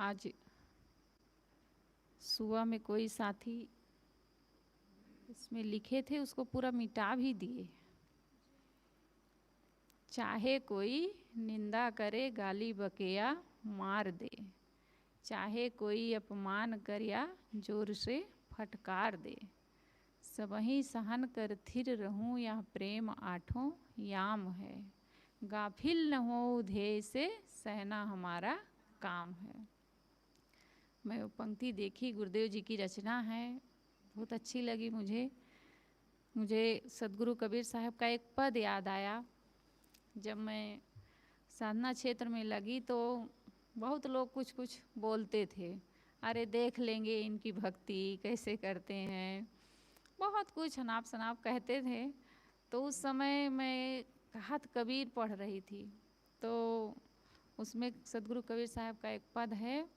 आज सुबह में कोई साथी इसमें लिखे थे, उसको पूरा मिटा भी दिए। चाहे कोई निंदा करे, गाली बकेया मार दे, चाहे कोई अपमान कर या जोर से फटकार दे, सबही सहन कर थिर रहूं, यह प्रेम आठों याम है, गाफिल न हो ध्येय से सहना हमारा काम है। मैं वो पंक्ति देखी, गुरुदेव जी की रचना है, बहुत अच्छी लगी मुझे सदगुरु कबीर साहब का एक पद याद आया। जब मैं साधना क्षेत्र में लगी तो बहुत लोग कुछ कुछ बोलते थे, अरे देख लेंगे इनकी भक्ति कैसे करते हैं, बहुत कुछ अनाप शनाप कहते थे। तो उस समय मैं कहत कबीर पढ़ रही थी, तो उसमें सदगुरु कबीर साहब का एक पद है,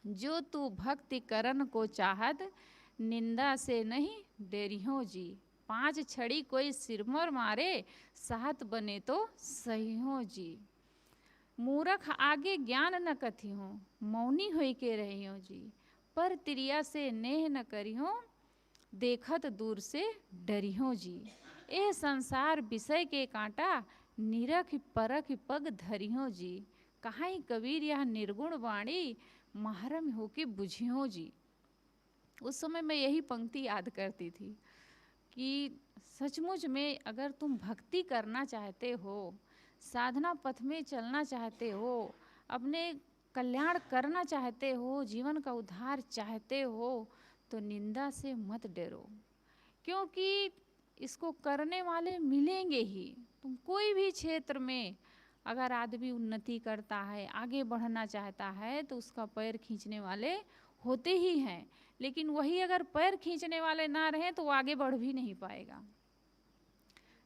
जो तू भक्ति करन को चाहत, निंदा से नहीं डेरियो जी, पांच छड़ी कोई सिरमर मारे, साहत बने तो सही हो जी, मूरख आगे ज्ञान न कथी हो, मौनी होई के रहियो जी, पर तिरिया से नेह न करियो, देखत दूर से डरियो जी, ए संसार विषय के कांटा, निरख परख पग धरियो जी, कहाई कबीर यह निर्गुण वाणी, महरम होके बुझियो जी। उस समय मैं यही पंक्ति याद करती थी कि सचमुच में अगर तुम भक्ति करना चाहते हो, साधना पथ में चलना चाहते हो, अपने कल्याण करना चाहते हो, जीवन का उद्धार चाहते हो, तो निंदा से मत डरो, क्योंकि इसको करने वाले मिलेंगे ही। तुम कोई भी क्षेत्र में अगर आदमी उन्नति करता है, आगे बढ़ना चाहता है, तो उसका पैर खींचने वाले होते ही हैं, लेकिन वही अगर पैर खींचने वाले ना रहें तो वो आगे बढ़ भी नहीं पाएगा।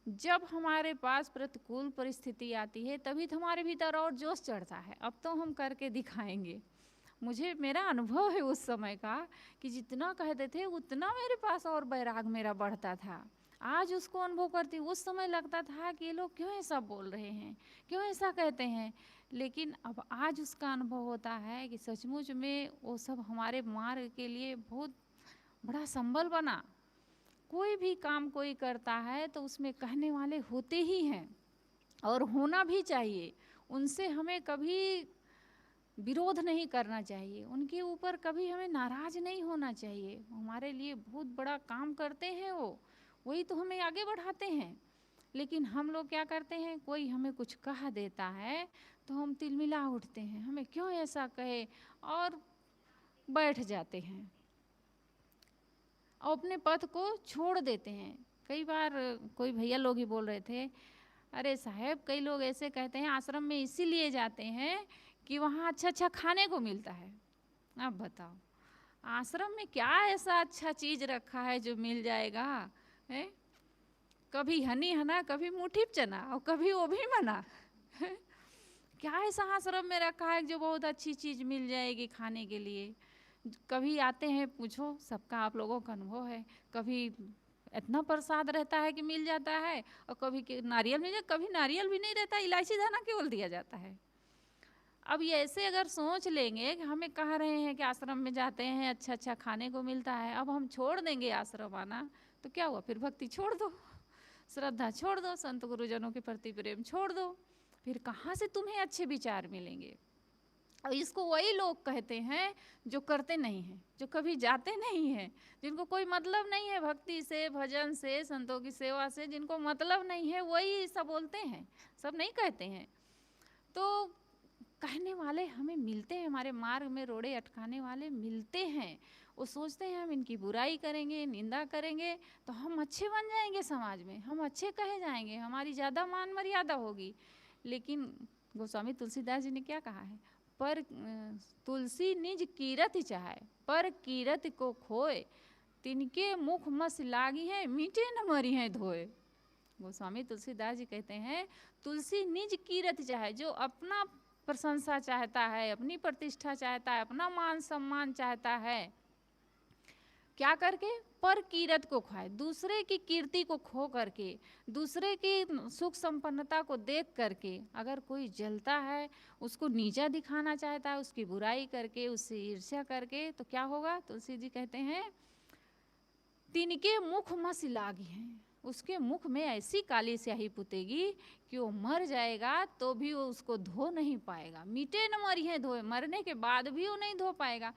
जब हमारे पास प्रतिकूल परिस्थिति आती है तभी तो हमारे भीतर और जोश चढ़ता है, अब तो हम करके दिखाएंगे। मुझे मेरा अनुभव है उस समय का कि जितना कहते थे उतना मेरे पास और बैराग मेरा बढ़ता था। आज उसको अनुभव करती हूँ, उस समय लगता था कि ये लोग क्यों ऐसा बोल रहे हैं, क्यों ऐसा कहते हैं, लेकिन अब आज उसका अनुभव होता है कि सचमुच में वो सब हमारे मार्ग के लिए बहुत बड़ा संबल बना। कोई भी काम कोई करता है तो उसमें कहने वाले होते ही हैं और होना भी चाहिए। उनसे हमें कभी विरोध नहीं करना चाहिए, उनके ऊपर कभी हमें नाराज नहीं होना चाहिए। हमारे लिए बहुत बड़ा काम करते हैं वो, वही तो हमें आगे बढ़ाते हैं। लेकिन हम लोग क्या करते हैं, कोई हमें कुछ कह देता है तो हम तिलमिला उठते हैं, हमें क्यों ऐसा कहे, और बैठ जाते हैं और अपने पथ को छोड़ देते हैं। कई बार कोई भैया लोग ही बोल रहे थे, अरे साहब कई लोग ऐसे कहते हैं आश्रम में इसीलिए जाते हैं कि वहाँ अच्छा अच्छा खाने को मिलता है। अब बताओ आश्रम में क्या ऐसा अच्छा चीज़ रखा है जो मिल जाएगा है? कभी हनी हना, कभी मुठी चना और कभी वो भी मना है? क्या ऐसा आश्रम में रखा है जो बहुत अच्छी चीज़ मिल जाएगी खाने के लिए? कभी आते हैं, पूछो सबका आप लोगों का अनुभव है, कभी इतना प्रसाद रहता है कि मिल जाता है, और कभी नारियल मिल जाए, कभी नारियल भी नहीं रहता, इलायची दाना केवल दिया जाता है। अब ये ऐसे अगर सोच लेंगे कि हमें कह रहे हैं कि आश्रम में जाते हैं अच्छा अच्छा खाने को मिलता है, अब हम छोड़ देंगे आश्रम आना, तो क्या हुआ? फिर भक्ति छोड़ दो, श्रद्धा छोड़ दो, संत गुरुजनों के प्रति प्रेम छोड़ दो, फिर कहाँ से तुम्हें अच्छे विचार मिलेंगे? और इसको वही लोग कहते हैं जो करते नहीं हैं, जो कभी जाते नहीं हैं, जिनको कोई मतलब नहीं है भक्ति से, भजन से, संतों की सेवा से, जिनको मतलब नहीं है वही सब बोलते हैं, सब नहीं कहते हैं। तो कहने वाले हमें मिलते हैं, हमारे मार्ग में रोड़े अटकाने वाले मिलते हैं। वो सोचते हैं हम इनकी बुराई करेंगे, निंदा करेंगे तो हम अच्छे बन जाएंगे, समाज में हम अच्छे कहे जाएंगे, हमारी ज़्यादा मान मर्यादा होगी। लेकिन गोस्वामी तुलसीदास जी ने क्या कहा है, पर तुलसी निज कीरत चाहे, पर कीरत को खोए, तिनके मुख मस लागी है, मीठे न मरी हैं धोए। गोस्वामी तुलसीदास जी कहते हैं तुलसी निज कीरत चाहे, जो अपना प्रशंसा चाहता है, अपनी प्रतिष्ठा चाहता है, अपना मान सम्मान चाहता है, क्या करके? पर कीरत को खाए, दूसरे की कीर्ति को खो करके, दूसरे की सुख संपन्नता को देख करके अगर कोई जलता है, उसको नीचा दिखाना चाहता है, उसकी बुराई करके, उससे ईर्ष्या करके, तो क्या होगा? तुलसी जी कहते हैं तिनके मुख मस लागी हैं, उसके मुख में ऐसी काली स्याही पुतेगी कि वो मर जाएगा तो भी वो उसको धो नहीं पाएगा। मीटे न मरिए धोए, मरने के बाद भी वो नहीं धो पाएगा।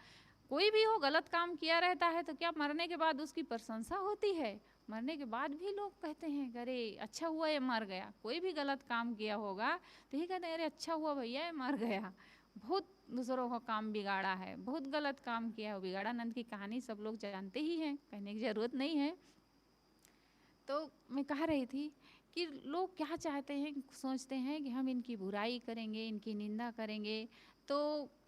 कोई भी हो गलत काम किया रहता है तो क्या मरने के बाद उसकी प्रशंसा होती है? मरने के बाद भी लोग कहते हैं अरे अच्छा हुआ ये मर गया। कोई भी गलत काम किया होगा तो ही कहते हैं अरे अच्छा हुआ भैया ये मर गया, बहुत दूसरों का काम बिगाड़ा है, बहुत गलत काम किया है। बिगाड़ानंद की कहानी सब लोग जानते ही हैं, कहने की जरूरत नहीं है। तो मैं कह रही थी कि लोग क्या चाहते हैं, सोचते हैं कि हम इनकी बुराई करेंगे, इनकी निंदा करेंगे तो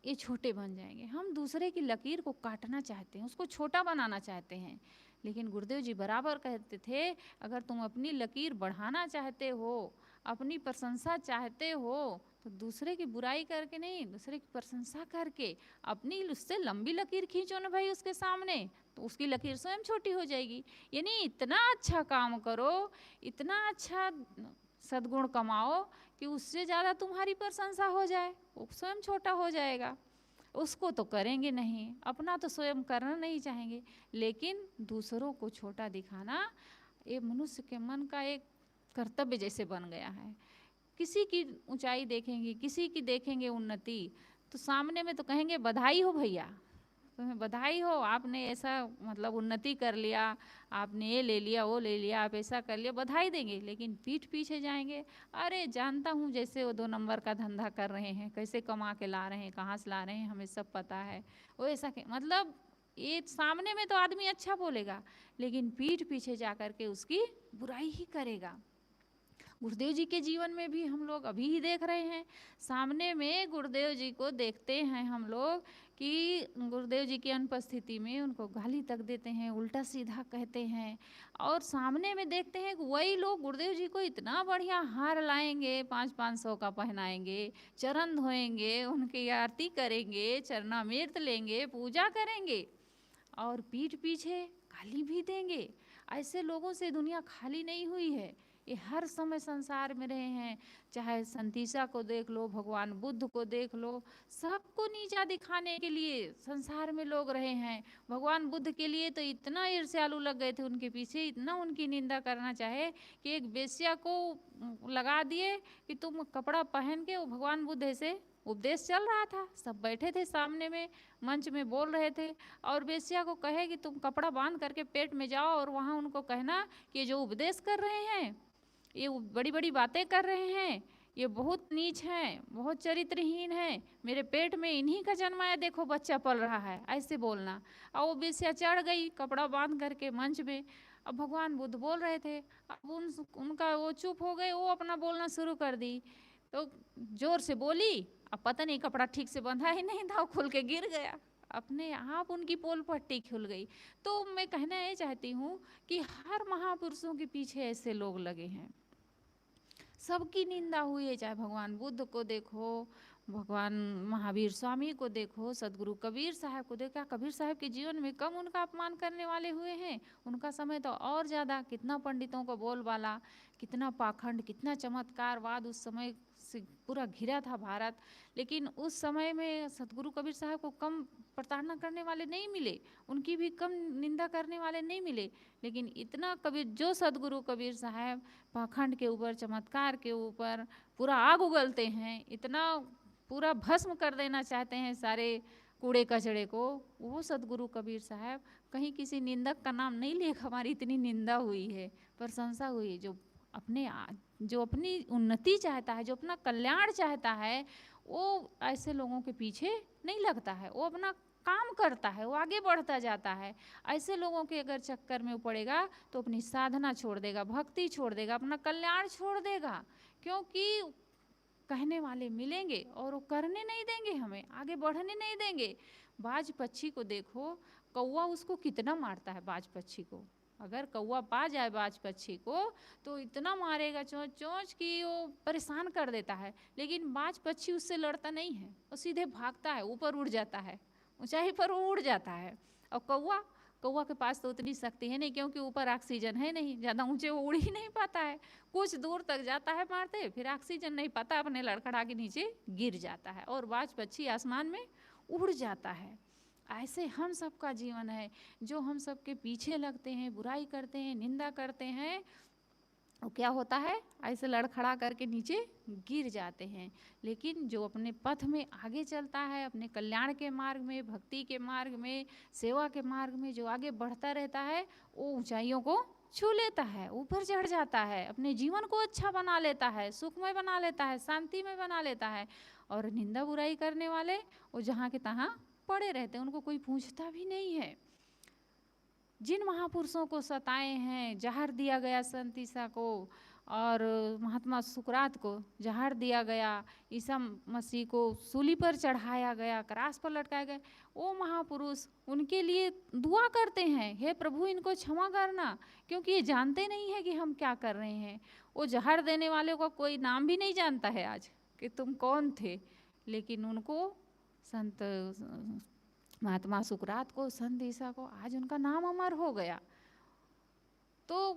ये छोटे बन जाएंगे। हम दूसरे की लकीर को काटना चाहते हैं, उसको छोटा बनाना चाहते हैं। लेकिन गुरुदेव जी बराबर कहते थे अगर तुम अपनी लकीर बढ़ाना चाहते हो, अपनी प्रशंसा चाहते हो, तो दूसरे की बुराई करके नहीं, दूसरे की प्रशंसा करके अपनी उससे लंबी लकीर खींचो ना भाई उसके सामने, तो उसकी लकीर स्वयं छोटी हो जाएगी। यानी इतना अच्छा काम करो, इतना अच्छा सद्गुण कमाओ कि उससे ज़्यादा तुम्हारी प्रशंसा हो जाए, वो स्वयं छोटा हो जाएगा। उसको तो करेंगे नहीं, अपना तो स्वयं करना नहीं चाहेंगे, लेकिन दूसरों को छोटा दिखाना ये मनुष्य के मन का एक कर्तव्य जैसे बन गया है। किसी की ऊंचाई देखेंगे, किसी की देखेंगे उन्नति, तो सामने में तो कहेंगे बधाई हो भैया, तुम्हें बधाई हो, आपने ऐसा मतलब उन्नति कर लिया, आपने ये ले लिया, वो ले लिया, आप ऐसा कर लिया, बधाई देंगे। लेकिन पीठ पीछे जाएंगे, अरे जानता हूँ जैसे वो 2 नंबर का धंधा कर रहे हैं, कैसे कमा के ला रहे हैं, कहाँ से ला रहे हैं, हमें सब पता है, वो ऐसा मतलब ये सामने में तो आदमी अच्छा बोलेगा, लेकिन पीठ पीछे जा कर के उसकी बुराई ही करेगा। गुरुदेव जी के जीवन में भी हम लोग अभी ही देख रहे हैं, सामने में गुरुदेव जी को देखते हैं हम लोग कि गुरुदेव जी की अनुपस्थिति में उनको गाली तक देते हैं, उल्टा सीधा कहते हैं, और सामने में देखते हैं कि वही लोग गुरुदेव जी को इतना बढ़िया हार लाएंगे, 500-500 का पहनाएंगे, चरण धोएंगे, उनकी आरती करेंगे, चरणामृत लेंगे, पूजा करेंगे, और पीठ पीछे गाली भी देंगे। ऐसे लोगों से दुनिया खाली नहीं हुई है, ये हर समय संसार में रहे हैं। चाहे संतीसा को देख लो, भगवान बुद्ध को देख लो, सबको नीचा दिखाने के लिए संसार में लोग रहे हैं। भगवान बुद्ध के लिए तो इतना ईर्ष्यालु लग गए थे उनके पीछे, इतना उनकी निंदा करना चाहे कि एक वेश्या को लगा दिए कि तुम कपड़ा पहन के, वो भगवान बुद्ध ऐसे उपदेश चल रहा था, सब बैठे थे सामने में, मंच में बोल रहे थे, और वेश्या को कहे कि तुम कपड़ा बांध करके पेट में जाओ और वहाँ उनको कहना कि जो उपदेश कर रहे हैं, ये बड़ी बड़ी बातें कर रहे हैं, ये बहुत नीच हैं, बहुत चरित्रहीन हैं, मेरे पेट में इन्हीं का जन्माया देखो बच्चा पल रहा है, ऐसे बोलना। और वो वेश्या चढ़ गई कपड़ा बांध करके मंच में। अब भगवान बुद्ध बोल रहे थे, अब उनका वो चुप हो गए, वो अपना बोलना शुरू कर दी, तो जोर से बोली, अब पता नहीं कपड़ा ठीक से बंधा ही नहीं था, खुल के गिर गया, अपने आप उनकी पोल पट्टी खुल गई। तो मैं कहना ये चाहती हूँ कि हर महापुरुषों के पीछे ऐसे लोग लगे हैं, सबकी निंदा हुई है, चाहे भगवान बुद्ध को देखो, भगवान महावीर स्वामी को देखो, सदगुरु कबीर साहब को देखा, कबीर साहब के जीवन में कम उनका अपमान करने वाले हुए हैं, उनका समय तो और ज़्यादा, कितना पंडितों को बोलबाला, कितना पाखंड, कितना चमत्कारवाद उस समय से पूरा घिरा था भारत। लेकिन उस समय में सदगुरु कबीर साहब को कम प्रताड़ना करने वाले नहीं मिले, उनकी भी कम निंदा करने वाले नहीं मिले। लेकिन इतना कबीर, जो सदगुरु कबीर साहब पाखंड के ऊपर, चमत्कार के ऊपर पूरा आग उगलते हैं, इतना पूरा भस्म कर देना चाहते हैं सारे कूड़े कचड़े को, वो सदगुरु कबीर साहब कहीं किसी निंदक का नाम नहीं ले, हमारी इतनी निंदा हुई है, प्रशंसा हुई है। जो अपनी उन्नति चाहता है, जो अपना कल्याण चाहता है, वो ऐसे लोगों के पीछे नहीं लगता है, वो अपना काम करता है, वो आगे बढ़ता जाता है। ऐसे लोगों के अगर चक्कर में पड़ेगा तो अपनी साधना छोड़ देगा, भक्ति छोड़ देगा, अपना कल्याण छोड़ देगा, क्योंकि कहने वाले मिलेंगे और वो करने नहीं देंगे, हमें आगे बढ़ने नहीं देंगे। बाज पक्षी को देखो, कौवा उसको कितना मारता है, बाज पक्षी को अगर कौवा पा जाए बाज पक्षी को तो इतना मारेगा चोंच चोंच कि वो परेशान कर देता है, लेकिन बाज पक्षी उससे लड़ता नहीं है, वो सीधे भागता है, ऊपर उड़ जाता है, ऊंचाई पर वो उड़ जाता है। और कौवा कौवा के पास तो उतनी शक्ति है नहीं, क्योंकि ऊपर ऑक्सीजन है नहीं, ज़्यादा ऊंचे वो उड़ ही नहीं पाता है, कुछ दूर तक जाता है मारते, फिर ऑक्सीजन नहीं पाता, अपने लड़खड़ा के नीचे गिर जाता है और बाज पक्षी आसमान में उड़ जाता है। ऐसे हम सबका जीवन है, जो हम सबके पीछे लगते हैं, बुराई करते हैं, निंदा करते हैं, वो क्या होता है, ऐसे लड़खड़ा करके नीचे गिर जाते हैं। लेकिन जो अपने पथ में आगे चलता है, अपने कल्याण के मार्ग में, भक्ति के मार्ग में, सेवा के मार्ग में जो आगे बढ़ता रहता है, वो ऊंचाइयों को छू लेता है, ऊपर चढ़ जाता है, अपने जीवन को अच्छा बना लेता है, सुखमय बना लेता है, शांतिमय बना लेता है। और निंदा बुराई करने वाले वो जहाँ के तहाँ पड़े रहते हैं, उनको कोई पूछता भी नहीं है। जिन महापुरुषों को सताए हैं, जहर दिया गया संत ईसा को और महात्मा सुकरात को जहर दिया गया, ईसा मसीह को सूली पर चढ़ाया गया, क्रास पर लटकाया गया, वो महापुरुष उनके लिए दुआ करते हैं, हे प्रभु इनको क्षमा करना, क्योंकि ये जानते नहीं है कि हम क्या कर रहे हैं। वो जहर देने वाले का कोई नाम भी नहीं जानता है आज कि तुम कौन थे, लेकिन उनको संत महात्मा सुकरात को, संत ईसा को आज उनका नाम अमर हो गया। तो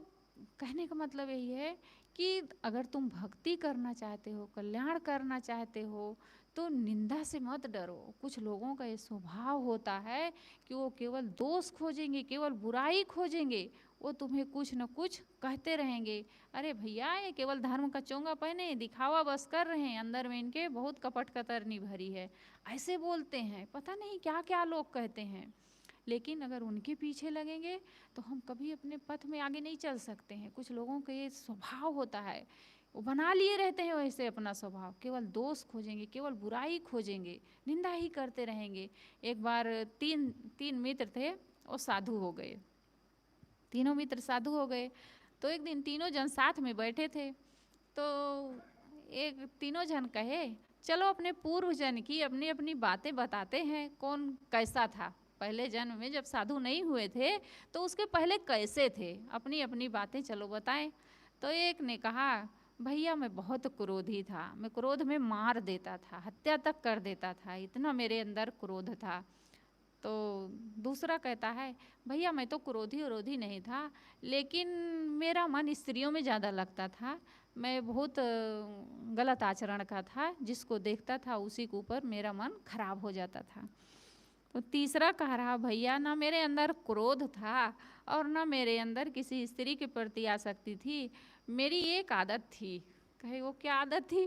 कहने का मतलब यही है कि अगर तुम भक्ति करना चाहते हो, कल्याण करना चाहते हो, तो निंदा से मत डरो। कुछ लोगों का ये स्वभाव होता है कि वो केवल दोष खोजेंगे, केवल बुराई खोजेंगे, वो तुम्हें कुछ न कुछ कहते रहेंगे। अरे भैया ये केवल धर्म का चोंगा पहने दिखावा बस कर रहे हैं, अंदर में इनके बहुत कपट कतरनी भरी है, ऐसे बोलते हैं, पता नहीं क्या क्या लोग कहते हैं। लेकिन अगर उनके पीछे लगेंगे तो हम कभी अपने पथ में आगे नहीं चल सकते हैं। कुछ लोगों का ये स्वभाव होता है, वो बना लिए रहते हैं वैसे अपना स्वभाव, केवल दोष खोजेंगे, केवल बुराई खोजेंगे, निंदा ही करते रहेंगे। एक बार तीन मित्र थे, वो साधु हो गए, तीनों मित्र साधु हो गए। तो एक दिन तीनों जन साथ में बैठे थे, तो एक तीनों जन कहे चलो अपने पूर्व जन की अपनी अपनी बातें बताते हैं, कौन कैसा था, पहले जन्म में जब साधु नहीं हुए थे तो उसके पहले कैसे थे, अपनी अपनी बातें चलो बताएं। तो एक ने कहा भैया मैं बहुत क्रोधी था, मैं क्रोध में मार देता था, हत्या तक कर देता था, इतना मेरे अंदर क्रोध था। तो दूसरा कहता है भैया मैं तो क्रोधी नहीं था, लेकिन मेरा मन स्त्रियों में ज़्यादा लगता था, मैं बहुत गलत आचरण का था, जिसको देखता था उसी के ऊपर मेरा मन खराब हो जाता था। तो तीसरा कह रहा भैया ना मेरे अंदर क्रोध था और ना मेरे अंदर किसी स्त्री के प्रति आसक्ति थी, मेरी एक आदत थी। कहे वो क्या आदत थी?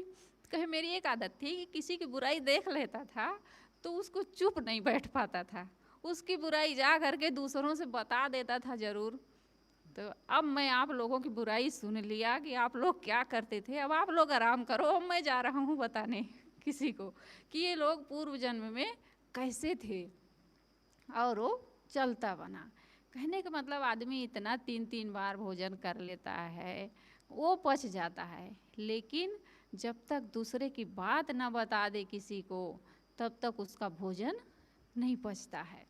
कहे मेरी एक आदत थी कि किसी की बुराई देख लेता था तो उसको चुप नहीं बैठ पाता था, उसकी बुराई जा करके दूसरों से बता देता था ज़रूर। तो अब मैं आप लोगों की बुराई सुन लिया कि आप लोग क्या करते थे, अब आप लोग आराम करो, अब मैं जा रहा हूँ बताने किसी को कि ये लोग पूर्व जन्म में कैसे थे। और वो चलता बना। कहने का मतलब आदमी इतना 3 बार भोजन कर लेता है, वो पच जाता है, लेकिन जब तक दूसरे की बात ना बता दे किसी को तब तक उसका भोजन नहीं पचता है।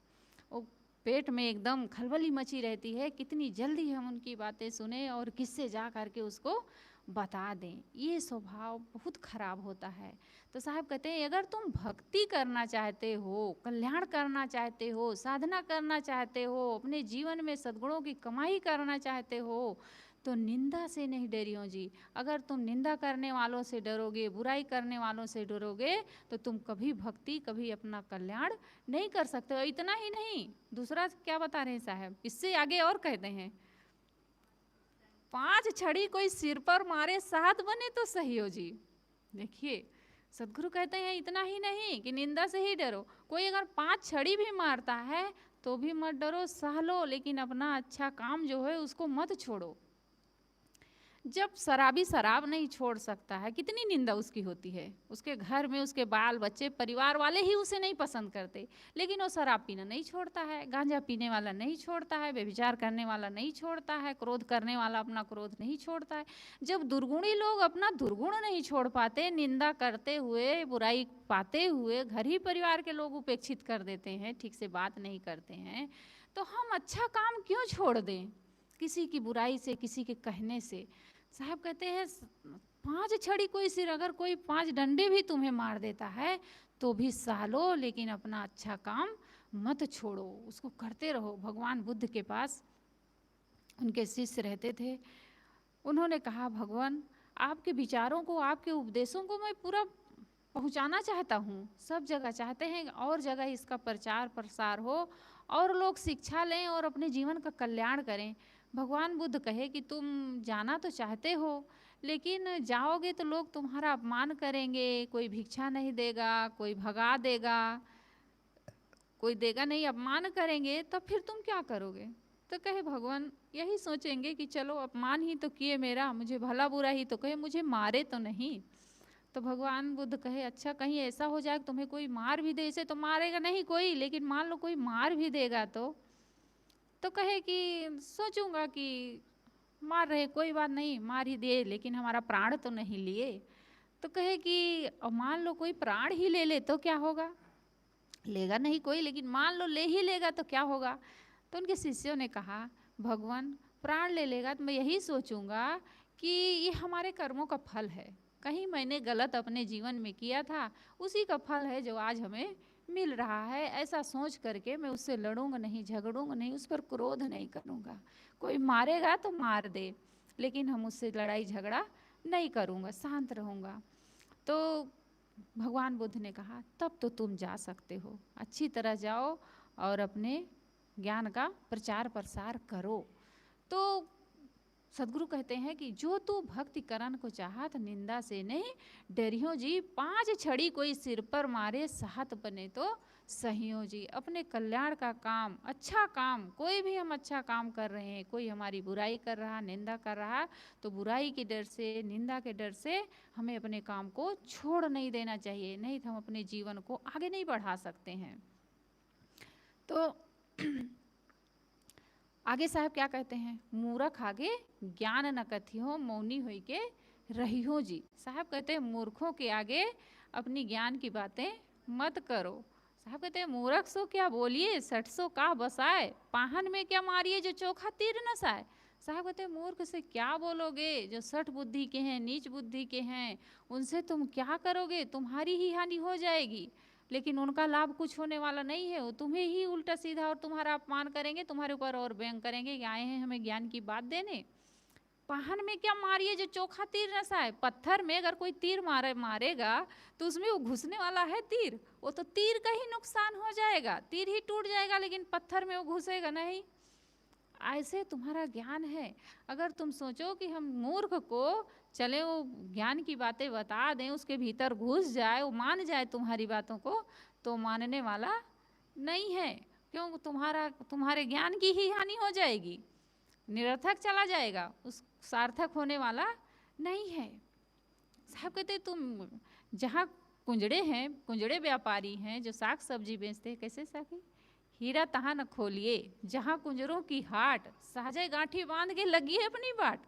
वो पेट में एकदम खलबली मची रहती है, कितनी जल्दी हम उनकी बातें सुने और किससे जा करके उसको बता दें। ये स्वभाव बहुत खराब होता है। तो साहब कहते हैं अगर तुम भक्ति करना चाहते हो, कल्याण करना चाहते हो, साधना करना चाहते हो, अपने जीवन में सद्गुणों की कमाई करना चाहते हो, तो निंदा से नहीं डरियो जी। अगर तुम निंदा करने वालों से डरोगे, बुराई करने वालों से डरोगे, तो तुम कभी भक्ति, कभी अपना कल्याण नहीं कर सकते हो। इतना ही नहीं, दूसरा क्या बता रहे हैं साहब, इससे आगे और कहते हैं 5 छड़ी कोई सिर पर मारे 7 बने तो सही हो जी। देखिए सदगुरु कहते हैं इतना ही नहीं कि निंदा से ही डरो, कोई अगर 5 छड़ी भी मारता है तो भी मत डरो, सह लो, लेकिन अपना अच्छा काम जो है उसको मत छोड़ो। जब शराबी शराब नहीं छोड़ सकता है, कितनी निंदा उसकी होती है, उसके घर में उसके बाल बच्चे परिवार वाले ही उसे नहीं पसंद करते, लेकिन वो शराब पीना नहीं छोड़ता है, गांजा पीने वाला नहीं छोड़ता है, व्यभिचार करने वाला नहीं छोड़ता है, क्रोध करने वाला अपना क्रोध नहीं छोड़ता है। जब दुर्गुणी लोग अपना दुर्गुण नहीं छोड़ पाते, निंदा करते हुए, बुराई पाते हुए घर ही परिवार के लोग उपेक्षित कर देते हैं, ठीक से बात नहीं करते हैं, तो हम अच्छा काम क्यों छोड़ दें किसी की बुराई से, किसी के कहने से। साहब कहते हैं 5 छड़ी कोई सिर, अगर कोई 5 डंडे भी तुम्हें मार देता है तो भी सह लो, लेकिन अपना अच्छा काम मत छोड़ो, उसको करते रहो। भगवान बुद्ध के पास उनके शिष्य रहते थे। उन्होंने कहा, भगवान आपके विचारों को, आपके उपदेशों को मैं पूरा पहुंचाना चाहता हूँ। सब जगह चाहते हैं और जगह इसका प्रचार प्रसार हो और लोग शिक्षा लें और अपने जीवन का कल्याण करें। भगवान बुद्ध कहे कि तुम जाना तो चाहते हो, लेकिन जाओगे तो लोग तुम्हारा अपमान करेंगे, कोई भिक्षा नहीं देगा, कोई भगा देगा, कोई देगा नहीं, अपमान करेंगे, तो फिर तुम क्या करोगे? तो कहे भगवान यही सोचेंगे कि चलो अपमान ही तो किए मेरा, मुझे भला बुरा ही तो कहे, मुझे मारे तो नहीं। तो भगवान बुद्ध कहे, अच्छा कहीं ऐसा हो जाए तुम्हें कोई मार भी दे, इसे तो मारेगा नहीं कोई, लेकिन मान लो कोई मार भी देगा तो कहे कि सोचूंगा कि मार रहे, कोई बात नहीं, मार ही दे, लेकिन हमारा प्राण तो नहीं लिए। तो कहे कि मान लो कोई प्राण ही ले ले तो क्या होगा? लेगा नहीं कोई, लेकिन मान लो ले ही लेगा तो क्या होगा? तो उनके शिष्यों ने कहा, भगवान प्राण ले लेगा तो मैं यही सोचूंगा कि ये हमारे कर्मों का फल है, कहीं मैंने गलत अपने जीवन में किया था, उसी का फल है जो आज हमें मिल रहा है। ऐसा सोच करके मैं उससे लड़ूंगा नहीं, झगड़ूंगा नहीं, उस पर क्रोध नहीं करूंगा। कोई मारेगा तो मार दे, लेकिन हम उससे लड़ाई झगड़ा नहीं करूंगा, शांत रहूंगा। तो भगवान बुद्ध ने कहा, तब तो तुम जा सकते हो, अच्छी तरह जाओ और अपने ज्ञान का प्रचार प्रसार करो। तो सदगुरु कहते हैं कि जो तू भक्ति करन को चाहत, निंदा से नहीं डरियो जी, 5 छड़ी कोई सिर पर मारे, साहत बने तो सहियो जी। अपने कल्याण का काम, अच्छा काम, कोई भी हम अच्छा काम कर रहे हैं, कोई हमारी बुराई कर रहा, निंदा कर रहा, तो बुराई के डर से, निंदा के डर से हमें अपने काम को छोड़ नहीं देना चाहिए, नहीं तो हम अपने जीवन को आगे नहीं बढ़ा सकते हैं। तो आगे साहब क्या कहते हैं, मूर्ख आगे ज्ञान न कथियो, मौनी हुई के रहियो जी। साहब कहते हैं मूर्खों के आगे अपनी ज्ञान की बातें मत करो। साहब कहते हैं मूर्ख सो क्या बोलिए, 600 का बसाए, पाहन में क्या मारिए जो चोखा तीर न साए। साहब कहते हैं मूर्ख से क्या बोलोगे, जो 60 बुद्धि के हैं, नीच बुद्धि के हैं, उनसे तुम क्या करोगे, तुम्हारी ही हानि हो जाएगी, लेकिन उनका लाभ कुछ होने वाला नहीं है, वो तुम्हें ही उल्टा सीधा और तुम्हारा अपमान करेंगे, तुम्हारे ऊपर और व्यंग करेंगे कि आए हैं हमें ज्ञान की बात देने। पाहन में क्या मारिए जो चोखा तीर न साए। पत्थर में अगर कोई तीर मारेगा तो उसमें वो घुसने वाला है तीर, वो तो तीर का ही नुकसान हो जाएगा, तीर ही टूट जाएगा, लेकिन पत्थर में वो घुसेगा नहीं। ऐसे तुम्हारा ज्ञान है। अगर तुम सोचो कि हम मूर्ख को चले वो ज्ञान की बातें बता दें, उसके भीतर घुस जाए, वो मान जाए तुम्हारी बातों को, तो मानने वाला नहीं है। क्यों? तुम्हारे ज्ञान की ही हानि हो जाएगी, निरर्थक चला जाएगा, उस सार्थक होने वाला नहीं है। साहब कहते तुम जहाँ कुंजड़े हैं, कुंजड़े व्यापारी हैं जो साग सब्जी बेचते हैं, कैसे साकी हीरा तहाँ न खोलिए, जहाँ कुंजरों की हाट, सहजे गांठी बांध के लगी है अपनी बाट।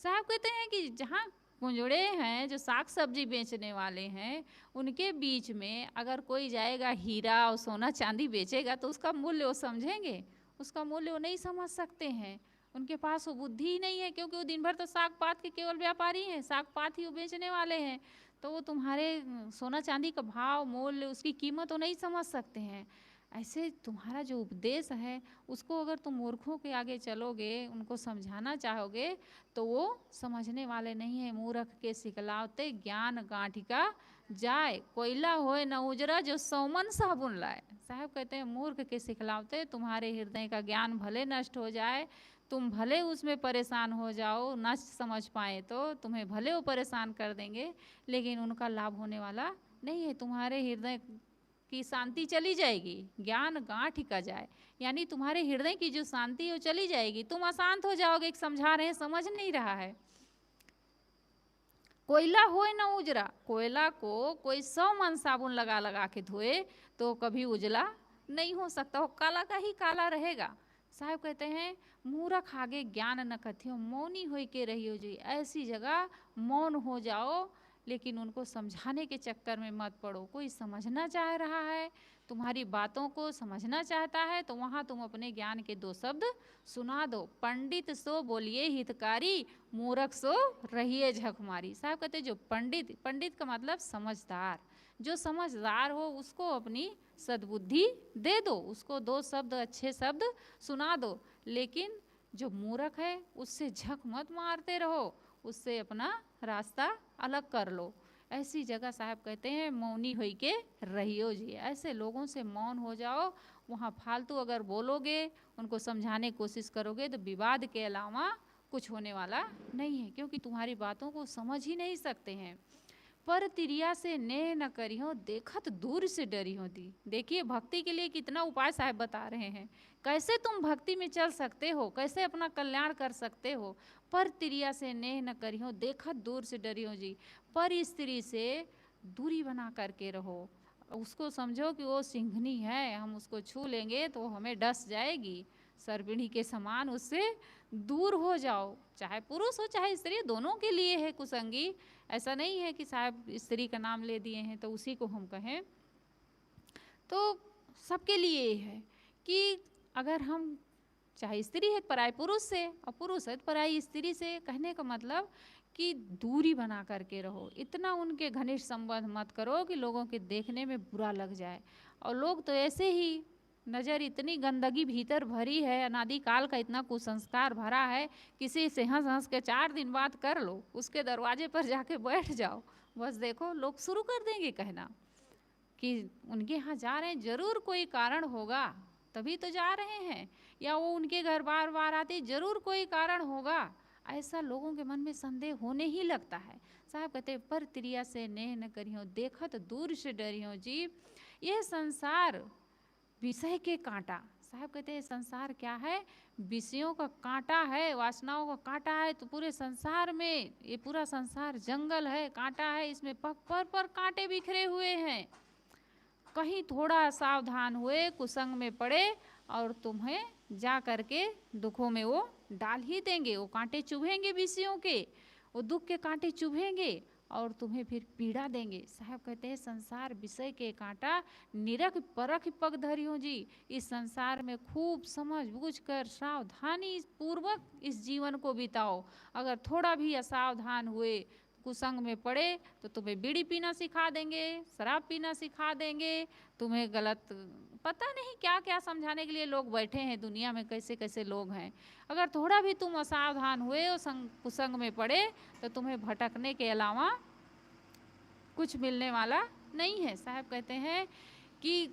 साहब कहते हैं कि जहाँ कुंजड़े हैं जो साग सब्जी बेचने वाले हैं, उनके बीच में अगर कोई जाएगा हीरा और सोना चांदी बेचेगा तो उसका मूल्य वो समझेंगे? उसका मूल्य वो नहीं समझ सकते हैं, उनके पास वो बुद्धि ही नहीं है, क्योंकि वो दिन भर तो साग पात के केवल व्यापारी हैं, साग पात ही वो बेचने वाले हैं। तो वो तुम्हारे सोना चांदी का भाव, मूल्य, उसकी कीमत वो नहीं समझ सकते हैं। ऐसे तुम्हारा जो उपदेश है उसको अगर तुम मूर्खों के आगे चलोगे, उनको समझाना चाहोगे, तो वो समझने वाले नहीं है। मूर्ख के सिखलावते ज्ञान गांठिका जाए, कोयला होए न उजरा जो सौमन साबुन लाए। साहब कहते हैं मूर्ख के सिखलावते तुम्हारे हृदय का ज्ञान भले नष्ट हो जाए, तुम भले उसमें परेशान हो जाओ, न समझ पाए तो तुम्हें भले वो परेशान कर देंगे, लेकिन उनका लाभ होने वाला नहीं है। तुम्हारे हृदय की शांति चली जाएगी, ज्ञान गांठ का जाए, यानी तुम्हारे हृदय की जो शांति वो चली जाएगी, तुम अशांत हो जाओगे। समझा रहे हैं, समझ नहीं रहा है। कोयला होए ना उजरा, कोयला को कोई 100 मन साबुन लगा लगा के धोए तो कभी उजला नहीं हो सकता, वो काला का ही काला रहेगा। साहब कहते हैं मूर्ख आगे ज्ञान न कथियो, मौनी हो के रहियो जी। ऐसी जगह मौन हो जाओ, लेकिन उनको समझाने के चक्कर में मत पड़ो। कोई समझना चाह रहा है, तुम्हारी बातों को समझना चाहता है, तो वहाँ तुम अपने ज्ञान के 2 शब्द सुना दो। पंडित सो बोलिए हितकारी, मूर्ख सो रहिए झकमारी। साहब कहते जो पंडित, पंडित का मतलब समझदार, जो समझदार हो उसको अपनी सद्बुद्धि दे दो, उसको 2 शब्द अच्छे शब्द सुना दो, लेकिन जो मूर्ख है उससे झक मत मारते रहो, उससे अपना रास्ता अलग कर लो। ऐसी जगह साहब कहते हैं मौनी होई के रहियो जी, ऐसे लोगों से मौन हो जाओ। वहाँ फालतू अगर बोलोगे, उनको समझाने की कोशिश करोगे तो विवाद के अलावा कुछ होने वाला नहीं है, क्योंकि तुम्हारी बातों को समझ ही नहीं सकते हैं। पर तिरिया से नेह न करियो, देखत दूर से डरियो दी। देखिए भक्ति के लिए कितना उपाय साहब बता रहे हैं, कैसे तुम भक्ति में चल सकते हो, कैसे अपना कल्याण कर सकते हो। पर तिरिया से नेह न करियो, देखत दूर से डरियो जी। पर स्त्री से दूरी बना करके रहो, उसको समझो कि वो सिंघनी है, हम उसको छू लेंगे तो हमें डस जाएगी, सर्पिणी के समान उससे दूर हो जाओ। चाहे पुरुष हो चाहे स्त्री, दोनों के लिए है कुसंगी। ऐसा नहीं है कि साहब स्त्री का नाम ले दिए हैं तो उसी को हम कहें, तो सबके लिए है कि अगर हम चाहे स्त्री है पराई पुरुष से और पुरुष है पराई स्त्री से, कहने का मतलब कि दूरी बना करके रहो, इतना उनके घनिष्ठ संबंध मत करो कि लोगों के देखने में बुरा लग जाए। और लोग तो ऐसे ही, नज़र इतनी गंदगी भीतर भरी है, अनादिकाल का इतना कुसंस्कार भरा है, किसी से हंस हंस के 4 दिन बात कर लो, उसके दरवाजे पर जाके बैठ जाओ, बस देखो लोग शुरू कर देंगे कहना कि उनके यहाँ जा रहे हैं, जरूर कोई कारण होगा तभी तो जा रहे हैं, या वो उनके घर बार बार आते जरूर कोई कारण होगा। ऐसा लोगों के मन में संदेह होने ही लगता है। साहब कहते पर तिरिया से नेह न करियो, देखत दूर से डरियो जी। यह संसार विषय के कांटा, साहब कहते हैं संसार क्या है, विषयों का कांटा है, वासनाओं का कांटा है। तो पूरे संसार में, ये पूरा संसार जंगल है, कांटा है, इसमें पर कांटे बिखरे हुए हैं। कहीं थोड़ा सावधान हुए, कुसंग में पड़े और तुम्हें जा करके दुखों में वो डाल ही देंगे, वो कांटे चुभेंगे विषयों के, वो दुख के कांटे चुभेंगे और तुम्हें फिर पीड़ा देंगे। साहब कहते हैं संसार विषय के कांटा, निरख परख पग धरियो जी। इस संसार में खूब समझ बूझ कर सावधानी पूर्वक इस जीवन को बिताओ। अगर थोड़ा भी असावधान हुए, कुसंग में पड़े तो तुम्हें बीड़ी पीना सिखा देंगे, शराब पीना सिखा देंगे, तुम्हें गलत, पता नहीं क्या क्या समझाने के लिए लोग बैठे हैं दुनिया में, कैसे कैसे लोग हैं। अगर थोड़ा भी तुम असावधान हुए और कुसंग में पड़े तो तुम्हें भटकने के अलावा कुछ मिलने वाला नहीं है। साहब कहते हैं कि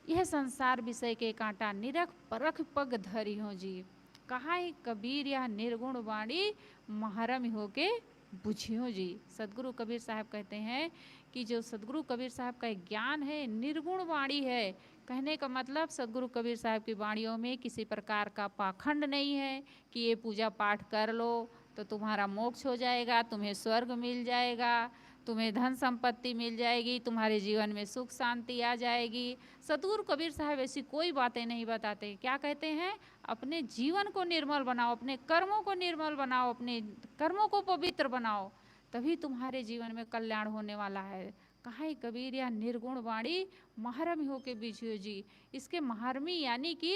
यह संसार विषय के कांटा, निरख परख पग धरियो जी। कहा कबीर यह निर्गुण वाणी, महरम होके बुझियो जी। सदगुरु कबीर साहब कहते हैं कि जो सदगुरु कबीर साहब का ज्ञान है निर्गुण वाणी है। कहने का मतलब सदगुरु कबीर साहब की वाणियों में किसी प्रकार का पाखंड नहीं है कि ये पूजा पाठ कर लो तो तुम्हारा मोक्ष हो जाएगा, तुम्हें स्वर्ग मिल जाएगा, तुम्हें धन संपत्ति मिल जाएगी, तुम्हारे जीवन में सुख शांति आ जाएगी। सदगुरु कबीर साहब ऐसी कोई बातें नहीं बताते। क्या कहते हैं, अपने जीवन को निर्मल बनाओ, अपने कर्मों को निर्मल बनाओ, अपने कर्मों को पवित्र बनाओ, तभी तुम्हारे जीवन में कल्याण होने वाला है। कहा है कबीर यह निर्गुण वाणी, महरम हो के बीजियो जी। इसके महरमी यानी कि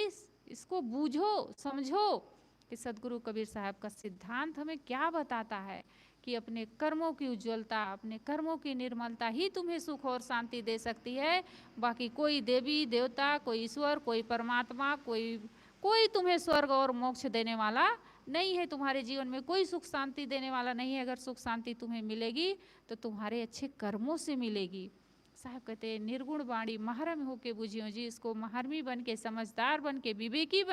इसको बूझो समझो कि सदगुरु कबीर साहब का सिद्धांत हमें क्या बताता है कि अपने कर्मों की उज्ज्वलता, अपने कर्मों की निर्मलता ही तुम्हें सुख और शांति दे सकती है। बाकी कोई देवी देवता, कोई ईश्वर, कोई परमात्मा, कोई तुम्हें स्वर्ग और मोक्ष देने वाला नहीं है। तुम्हारे जीवन में कोई सुख शांति देने वाला नहीं है। अगर सुख शांति तुम्हें मिलेगी तो तुम्हारे अच्छे कर्मों से मिलेगी। साहब कहते हैं निर्गुण वाणी महरम होके बुझियो जी। इसको महरमी बन के, समझदार बन के, विवेकी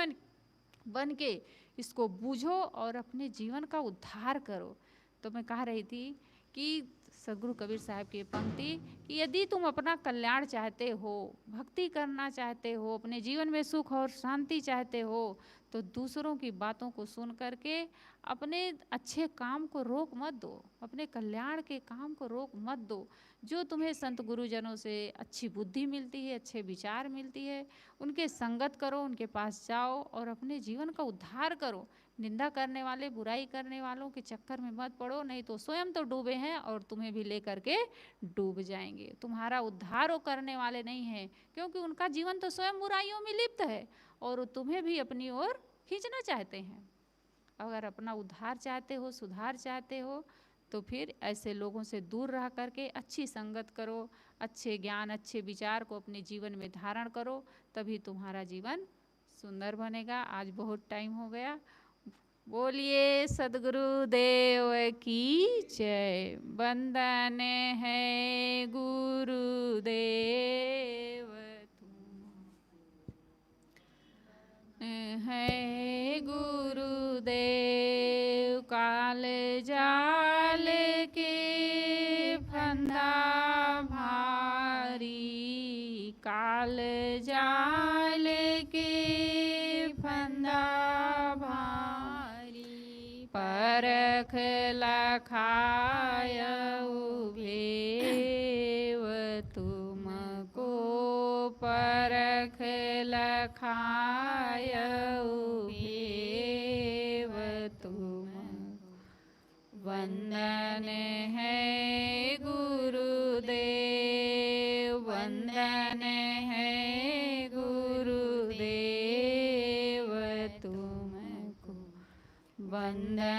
बन के इसको बूझो और अपने जीवन का उद्धार करो। तो मैं कह रही थी कि सदगुरु कबीर साहब की पंक्ति कि यदि तुम अपना कल्याण चाहते हो, भक्ति करना चाहते हो, अपने जीवन में सुख और शांति चाहते हो, तो दूसरों की बातों को सुन करके अपने अच्छे काम को रोक मत दो, अपने कल्याण के काम को रोक मत दो। जो तुम्हें संत गुरुजनों से अच्छी बुद्धि मिलती है, अच्छे विचार मिलती है, उनके संगत करो, उनके पास जाओ और अपने जीवन का उद्धार करो। निंदा करने वाले, बुराई करने वालों के चक्कर में मत पड़ो, नहीं तो स्वयं तो डूबे हैं और तुम्हें भी लेकर के डूब जाएंगे। तुम्हारा उद्धार वो करने वाले नहीं हैं, क्योंकि उनका जीवन तो स्वयं बुराइयों में लिप्त है और तुम्हें भी अपनी ओर खींचना चाहते हैं। अगर अपना उद्धार चाहते हो, सुधार चाहते हो, तो फिर ऐसे लोगों से दूर रह करके अच्छी संगत करो, अच्छे ज्ञान अच्छे विचार को अपने जीवन में धारण करो, तभी तुम्हारा जीवन सुंदर बनेगा। आज बहुत टाइम हो गया। बोलिए सद्गुरुदेव की जय। वंदन है गुरुदेव है गुरुदेव। काल जाल के फंदा भारी, काल जाल के फंदा भारी। परख लखाय भेव तुमको, परख लखाय भेव तुमको। वंदन है गुरुदेव, वंदन है गुरुदेव तुमको। वंदन